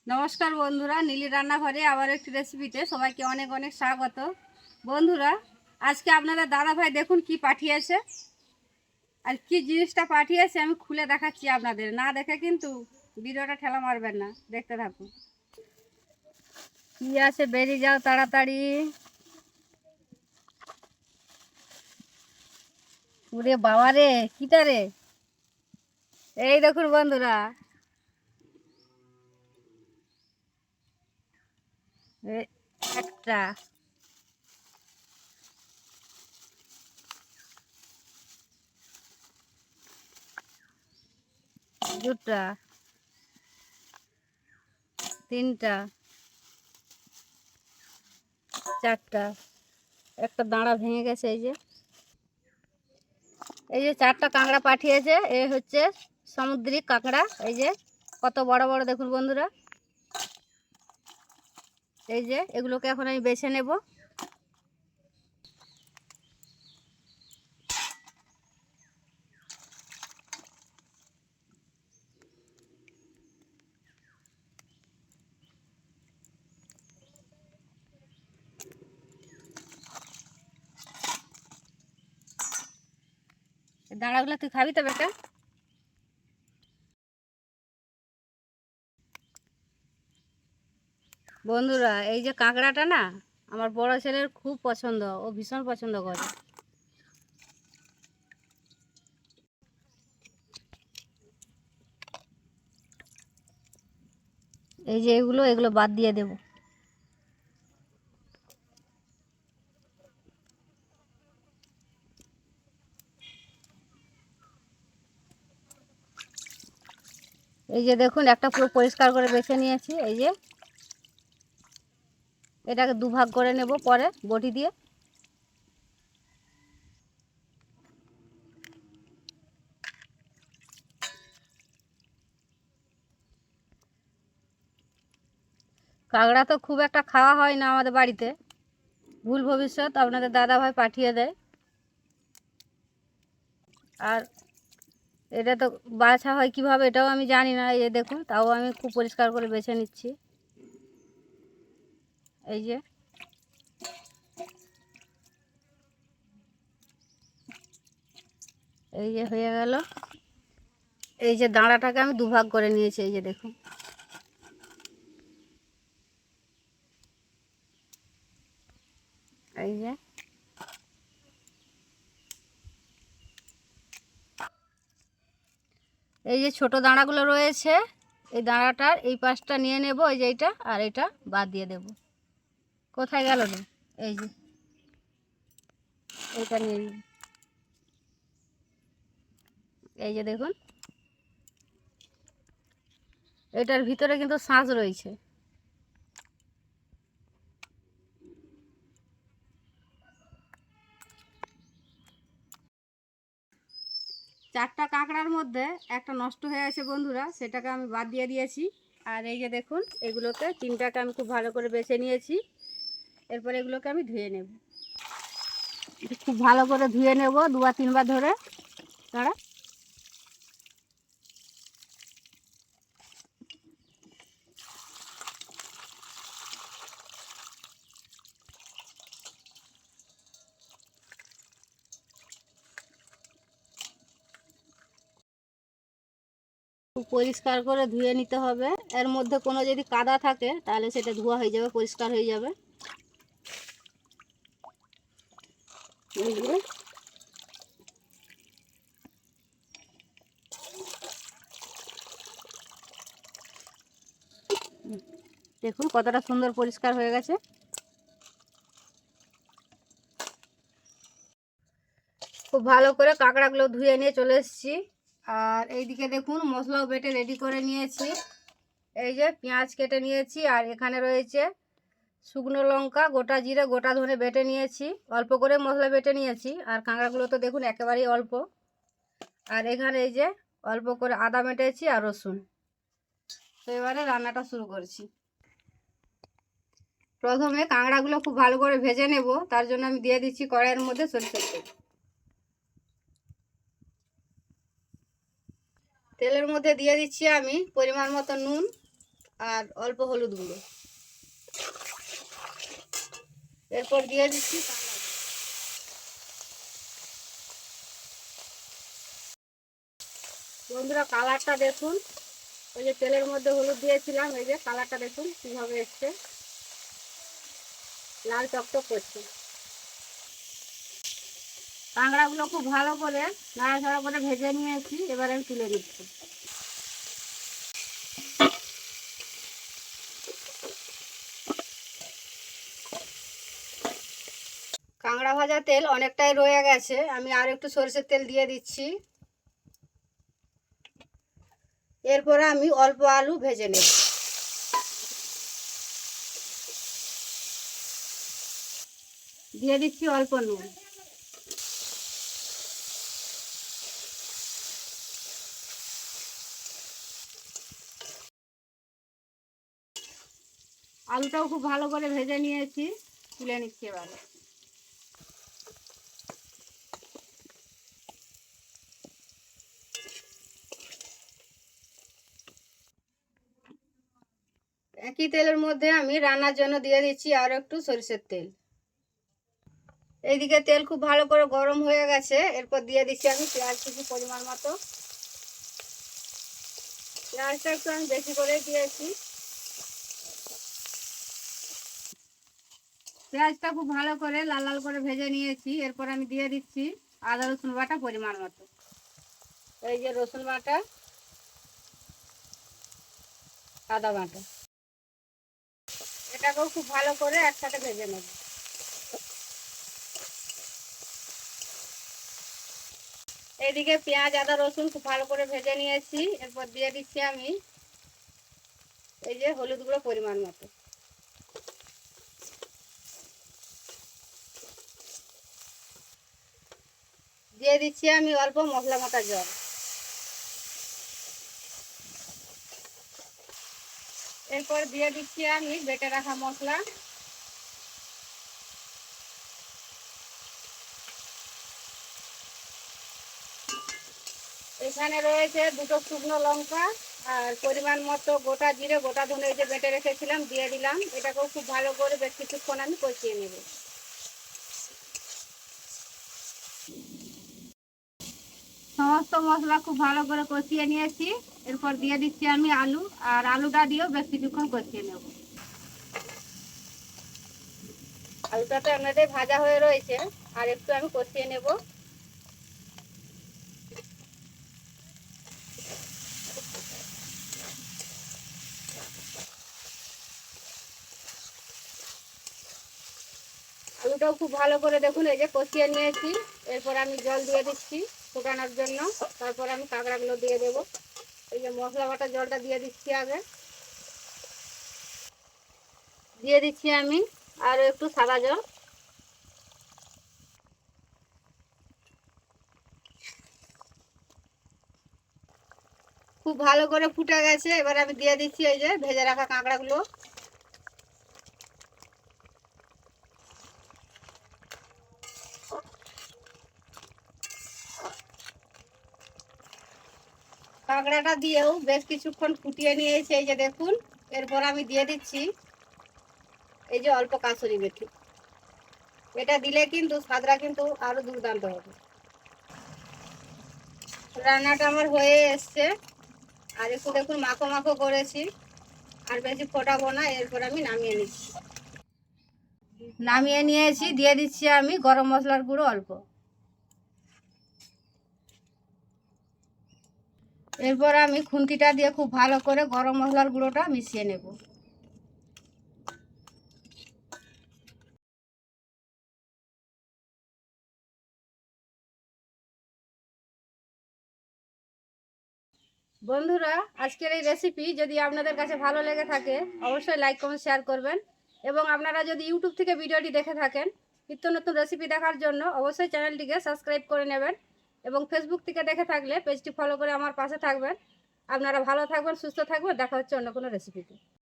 নমস্কার বন্ধুরা, নীলি রান্নাঘরে আবার একটি রেসিপিতে সবাইকে অনেক অনেক স্বাগত। বন্ধুরা, আজকে আপনাদের দাদা ভাই দেখুন কি পাঠিয়েছে, আর কি জিনিসটা পাঠিয়েছে আমি খুলে দেখাচ্ছি আপনাদের। না দেখে কিন্তু ভিডিওটা ঠেলা মারবেন না, দেখতে থাকুন। কি আছে বেরিয়ে যাও তাড়াতাড়ি। ওরে বাবা রে, কিটা রে! এই দেখুন বন্ধুরা, একটা, দুটা, তিনটা, চারটা, একটা দাঁড়া ভেঙে গেছে। এই যে চারটা কাঁকড়া পাঠিয়েছে। এ হচ্ছে সামুদ্রিক কাঁকড়া। এই যে কত বড় বড় দেখুন বন্ধুরা। এই যে এগুলোকে এখন আমি বেছে নেব। দাঁড়াগুলো তুই খাবি তো বেটা? বন্ধুরা, এই যে কাঁকড়াটা না, আমার বড় ছেলের খুব পছন্দ, ও ভীষণ পছন্দ করে। এই যে এগুলো এগুলো বাদ দিয়ে দেব। এই যে দেখুন, একটা পুরো পরিষ্কার করে বেছে নিয়েছি। এই যে এটাকে দুভাগ করে নেব পরে বটি দিয়ে। কাঁকড়া তো খুব একটা খাওয়া হয় না আমাদের বাড়িতে, ভুল ভবিষ্যৎ আপনাদের দাদা ভাই পাঠিয়ে দেয়। আর এটা তো বাছা হয় কিভাবে এটাও আমি জানি না। এই যে দেখুন, তাও আমি খুব পরিষ্কার করে বেছে নিচ্ছি। এই যে এই যে হয়ে গেল। এই যে দাঁড়াটাকে আমি দুভাগ করে নিয়েছি। এই যে দেখুন, এই যে এই যে ছোট দাঁড়াগুলো রয়েছে, এই দাঁড়াটার এই পাশটা নিয়ে নেব। এই যে এইটা আর এটা বাদ দিয়ে দেব। কোথায় গেল রে? এই যে এইটা নিয়ে নিব। এই যে দেখুন, এটার ভিতরে কিন্তু শাঁস রয়েছে। চারটা কাঁকড়ার মধ্যে একটা নষ্ট হয়ে আছে বন্ধুরা, সেটাকে আমি বাদ দিয়ে দিয়েছি। আর এই যে দেখুন, এগুলোকে তিনটাকে আমি খুব ভালো করে বেছে নিয়েছি। এরপর এগুলোকে আমি ধুয়ে নেব, খুব ভালো করে ধুয়ে নেব দুবার তিনবার ধরে। তারা খুব পরিষ্কার করে ধুয়ে নিতে হবে। এর মধ্যে কোনো যদি কাদা থাকে তাহলে সেটা ধোয়া হয়ে যাবে, পরিষ্কার হয়ে যাবে। দেখুন কতটা সুন্দর পরিষ্কার হয়ে গেছে। খুব ভালো করে কাঁকড়াগুলো ধুয়ে নিয়ে চলে এসেছি। আর এইদিকে দেখুন, মশলাও বেটে রেডি করে নিয়েছি। এই যে পেঁয়াজ কেটে নিয়েছি, আর এখানে রয়েছে শুকনো লঙ্কা, গোটা জিরে, গোটা ধনে বেটে নিয়েছি। অল্প করে মশলা বেটে নিয়েছি। আর কাঁকড়াগুলো তো দেখুন একেবারেই অল্প। আর এখানে এই যে অল্প করে আদা বেটেছি আর রসুন। তো এবারে রান্নাটা শুরু করছি। প্রথমে কাঁকড়াগুলো খুব ভালো করে ভেজে নেব, তার জন্য আমি দিয়ে দিচ্ছি কড়াইয়ের মধ্যে সরষের তেল। তেলের মধ্যে দিয়ে দিচ্ছি আমি পরিমাণ মতো নুন আর অল্প হলুদ গুঁড়ো। এরপর দিয়ে দিচ্ছি বন্ধুরা কালারটা দেখুন, ওই যে তেলের মধ্যে হলুদ দিয়েছিলাম, এই যে কালারটা দেখুন কীভাবে এসছে, লাল টকটক করছে। কাঁকড়াগুলো খুব ভালো করে নাড়াচাড়া করে ভেজে নিয়েছি, এবার আমি তুলে দিচ্ছি। কাঁকড়া ভাজা তেল অনেকটাই রয়ে গেছে, আমি আর একটু সরষের তেল দিয়ে দিচ্ছি। এরপরে আমি অল্প আলু ভেজে নেব। দিয়ে দিচ্ছি অল্প নুন। আলুটাও খুব ভালো করে ভেজে নিয়েছি, তুলে নিচ্ছি এবারে। একই তেলের মধ্যে আমি রান্নার জন্য দিয়ে দিচ্ছি আর একটু সরষের তেল। এইদিকে তেল খুব ভালো করে গরম হয়ে গেছে, এরপর দিয়ে দিচ্ছি আমি পেঁয়াজ কিছু পরিমাণ মতো। পেঁয়াজটা একটু আমি বেশি করে দিয়েছি। পেঁয়াজটা খুব ভালো করে লাল লাল করে ভেজে নিয়েছি, এরপর আমি দিয়ে দিচ্ছি আদা রসুন বাটা পরিমাণ মতো। এই যে রসুন বাটা, আদা বাটা, এটাকেও খুব ভালো করে একসাথে ভেজে নেব। এইদিকে পেঁয়াজ আদা রসুন খুব ভালো করে ভেজে নিয়েছি, এরপর দিয়ে দিচ্ছি আমি এই যে হলুদ গুঁড়ো পরিমাণ মতো। দিয়ে দিচ্ছি আমি অল্প মশলা মাখা জল। এরপর দিয়ে দিচ্ছি আমি বেটে রাখা মশলা। এখানে রয়েছে দুটো শুকনো লঙ্কা আর পরিমাণ মতো গোটা জিরে গোটা ধনে যে বেটে রেখেছিলাম দিয়ে দিলাম। এটাকেও খুব ভালো করে বেশ কিছুক্ষণ আমি কষিয়ে নেব। সমস্ত মশলা খুব ভালো করে কষিয়ে নিয়েছি, এরপর দিয়ে দিচ্ছি আমি আলু, আর আলুটা দিয়েও বেশ কিছুক্ষণ কষিয়ে নেব। আলুটা তো এমনিতেই ভাজা হয়ে রয়েছে, আর একটু আমি কষিয়ে নেব। আলুটাও খুব ভালো করে দেখুন এই যে কষিয়ে নিয়েছি, এরপর আমি জল দিয়ে দিচ্ছি ফোটানোর জন্য। তারপর আমি কাঁকড়াগুলো দিয়ে দেবো। এই যে মশলা বাটা জলটা দিয়ে দিচ্ছি আগে। দিয়ে দিচ্ছি আমি আরও একটু সাদা জল। খুব ভালো করে ফুটে গেছে, এবার আমি দিয়ে দিচ্ছি এই যে ভেজে রাখা কাঁকড়াগুলো। কাঁকড়াটা দিয়েও বেশ কিছুক্ষণ ফুটিয়ে নিয়েছি, এই যে দেখুন। এরপর আমি দিয়ে দিচ্ছি এই যে অল্প কাসুরি মেথি। এটা দিলে কিন্তু স্বাদটা কিন্তু আরো দুর্দান্ত হবে। রান্নাটা আমার হয়ে এসছে, আর একটু দেখুন মাখো মাখো করেছি, আর বেশি ফোটাবো না। এরপর আমি নামিয়ে নিচ্ছি। নামিয়ে নিয়েছি, দিয়ে দিচ্ছি আমি গরম মশলার গুঁড়ো অল্প। এরপর আমি খুন্তিটা দিয়ে খুব ভালো করে গরম মশলার গুঁড়োটা মিশিয়ে নেব। বন্ধুরা, আজকের এই রেসিপি যদি আপনাদের কাছে ভালো লেগে থাকে অবশ্যই লাইক কমেন্ট শেয়ার করবেন, এবং আপনারা যদি ইউটিউব থেকে ভিডিওটি দেখে থাকেন নিত্য নতুন রেসিপি দেখার জন্য অবশ্যই চ্যানেলটিকে সাবস্ক্রাইব করে নেবেন, এবং ফেসবুক থেকে দেখে থাকলে পেজটি ফলো করে আমার পাশে থাকবেন। আপনারা ভালো থাকবেন, সুস্থ থাকবেন, দেখা হচ্ছে অন্য কোনো রেসিপিতে।